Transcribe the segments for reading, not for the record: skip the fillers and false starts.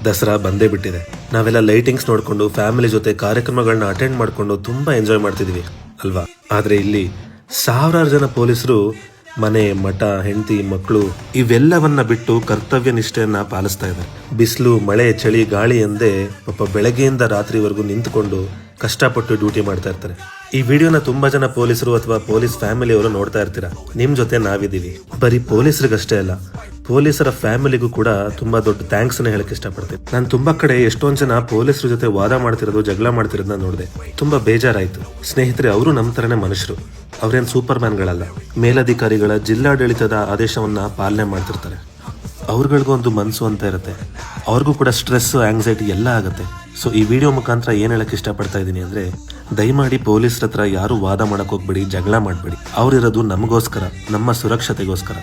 ದಸರಾ ಬಂದೇ ಬಿಟ್ಟಿದೆ. ನಾವೆಲ್ಲ ಲೈಟಿಂಗ್ಸ್ ನೋಡ್ಕೊಂಡು ಫ್ಯಾಮಿಲಿ ಜೊತೆ ಕಾರ್ಯಕ್ರಮಗಳನ್ನ ಅಟೆಂಡ್ ಮಾಡ್ಕೊಂಡು ತುಂಬಾ ಎಂಜಾಯ್ ಮಾಡ್ತಿದೀವಿ ಅಲ್ವಾ. ಆದ್ರೆ ಇಲ್ಲಿ ಸಾವಿರಾರು ಜನ ಪೊಲೀಸರು ಮನೆ, ಮಠ, ಹೆಂಡತಿ, ಮಕ್ಕಳು ಇವೆಲ್ಲವನ್ನ ಬಿಟ್ಟು ಕರ್ತವ್ಯ ನಿಷ್ಠೆಯನ್ನ ಪಾಲಿಸ್ತಾ ಇದ್ದಾರೆ. ಬಿಸಿಲು, ಮಳೆ, ಚಳಿ, ಗಾಳಿ ಎಂದೇ ಪಾಪ ಬೆಳಗ್ಗೆಯಿಂದ ರಾತ್ರಿವರೆಗೂ ನಿಂತ್ಕೊಂಡು ಕಷ್ಟಪಟ್ಟು ಡ್ಯೂಟಿ ಮಾಡ್ತಾ ಇರ್ತಾರೆ. ಈ ವಿಡಿಯೋನ ತುಂಬಾ ಜನ ಪೊಲೀಸರು ಅಥವಾ ಪೊಲೀಸ್ ಫ್ಯಾಮಿಲಿ ಅವರು ನೋಡ್ತಾ ಇರ್ತೀರಾ. ನಿಮ್ ಜೊತೆ ನಾವಿದೀವಿ. ಬರೀ ಪೊಲೀಸರಿಗಷ್ಟೇ ಅಲ್ಲ, ಪೊಲೀಸರ ಫ್ಯಾಮಿಲಿಗೂ ಕೂಡ ತುಂಬಾ ದೊಡ್ಡ ಥ್ಯಾಂಕ್ಸ್ ಅನ್ನ ಹೇಳಕ್ ಇಷ್ಟಪಡ್ತೀನಿ. ನಾನು ತುಂಬಾ ಕಡೆ ಎಷ್ಟೊಂದ್ ಜನ ಪೊಲೀಸರ ಜೊತೆ ವಾದ ಮಾಡ್ತಿರೋದು, ಜಗಳ ಮಾಡ್ತಿರೋದನ್ನ ನೋಡಿದೆ. ತುಂಬಾ ಬೇಜಾರಾಯ್ತು. ಸ್ನೇಹಿತರೆ, ಅವರು ನಮ್ಮ ತರನೇ ಮನುಷ್ಯರು. ಅವ್ರೇನ್ ಸೂಪರ್ ಮ್ಯಾನ್ಗಳಲ್ಲ. ಮೇಲಧಿಕಾರಿಗಳ, ಜಿಲ್ಲಾಡಳಿತದ ಆದೇಶವನ್ನ ಪಾಲನೆ ಮಾಡ್ತಿರ್ತಾರೆ. ಅವ್ರಗಳಿಗೂ ಒಂದು ಮನಸ್ಸು ಅಂತ ಇರುತ್ತೆ. ಅವ್ರಿಗೂ ಕೂಡ ಸ್ಟ್ರೆಸ್, ಆಂಗ್ಸೈಟಿ ಎಲ್ಲ ಆಗುತ್ತೆ. ಸೊ ಈ ವಿಡಿಯೋ ಮುಖಾಂತರ ಏನ್ ಹೇಳಕ್ ಇಷ್ಟಪಡ್ತಾ ಇದ್ದೀನಿ ಅಂದ್ರೆ, ದಯಮಾಡಿ ಪೊಲೀಸರ ಹತ್ರ ಯಾರು ವಾದ ಮಾಡಕ್ ಹೋಗ್ಬೇಡಿ, ಜಗಳ ಮಾಡ್ಬೇಡಿ. ಅವ್ರಿರೋದು ನಮಗೋಸ್ಕರ, ನಮ್ಮ ಸುರಕ್ಷತೆಗೋಸ್ಕರ.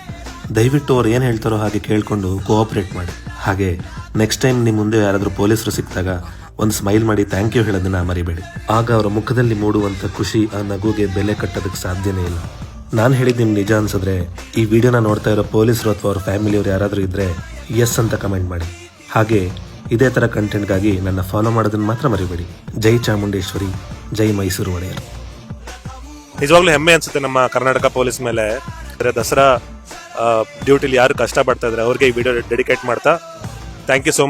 ದಯವಿಟ್ಟು ಅವ್ರು ಏನ್ ಹೇಳ್ತಾರೋ ಹಾಗೆ ಕೇಳ್ಕೊಂಡು ಕೋಆಪರೇಟ್ ಮಾಡಿ. ಹಾಗೆ ನೆಕ್ಸ್ಟ್ ಟೈಮ್ ನಿಮ್ ಮುಂದೆ ಯಾರಾದ್ರೂ ಪೊಲೀಸರು ಸಿಕ್ಕಿದಾಗ ಒಂದು ಸ್ಮೈಲ್ ಮಾಡಿ ಥ್ಯಾಂಕ್ ಯು ಹೇಳೋದನ್ನ ಮರಿಬೇಡಿ. ಆಗ ಅವರ ಮುಖದಲ್ಲಿ ಮೂಡುವಂತ ಖುಷಿ, ಆ ನಗುಗೆ ಬೆಲೆ ಕಟ್ಟೋದಕ್ಕೆ ಸಾಧ್ಯನೇ ಇಲ್ಲ. ನಾನು ಹೇಳಿದ್ ನಿಮ್ಗೆ ನಿಜ ಅನ್ಸಿದ್ರೆ ಈ ವಿಡಿಯೋನ ನೋಡ್ತಾ ಇರೋ ಪೊಲೀಸರು ಅಥವಾ ಅವ್ರ ಫ್ಯಾಮಿಲಿಯವ್ರು ಯಾರಾದ್ರೂ ಇದ್ರೆ ಎಸ್ ಅಂತ ಕಮೆಂಟ್ ಮಾಡಿ. ಹಾಗೆ ಇದೇ ತರ ಕಂಟೆಂಟ್ಗಾಗಿ ನನ್ನ ಫಾಲೋ ಮಾಡೋದನ್ನ ಮಾತ್ರ ಮರಿಬೇಡಿ. ಜೈ ಚಾಮುಂಡೇಶ್ವರಿ, ಜೈ ಮೈಸೂರು ಒಡೆಯರ್. ನಿಜವಾಗ್ಲೂ ಹೆಮ್ಮೆ ಅನ್ಸುತ್ತೆ ನಮ್ಮ ಕರ್ನಾಟಕ ಪೊಲೀಸ್ ಮೇಲೆ. ದಸರಾ ಡ್ಯೂಟಿಲಿ ಯಾರು ಕಷ್ಟ ಪಡ್ತಾ ಇದ್ರೆ ಅವ್ರಿಗೆ ಈ ವಿಡಿಯೋ ಡೆಡಿಕೇಟ್ ಮಾಡ್ತಾ ಥ್ಯಾಂಕ್ ಯು ಸೋ ಮಚ್.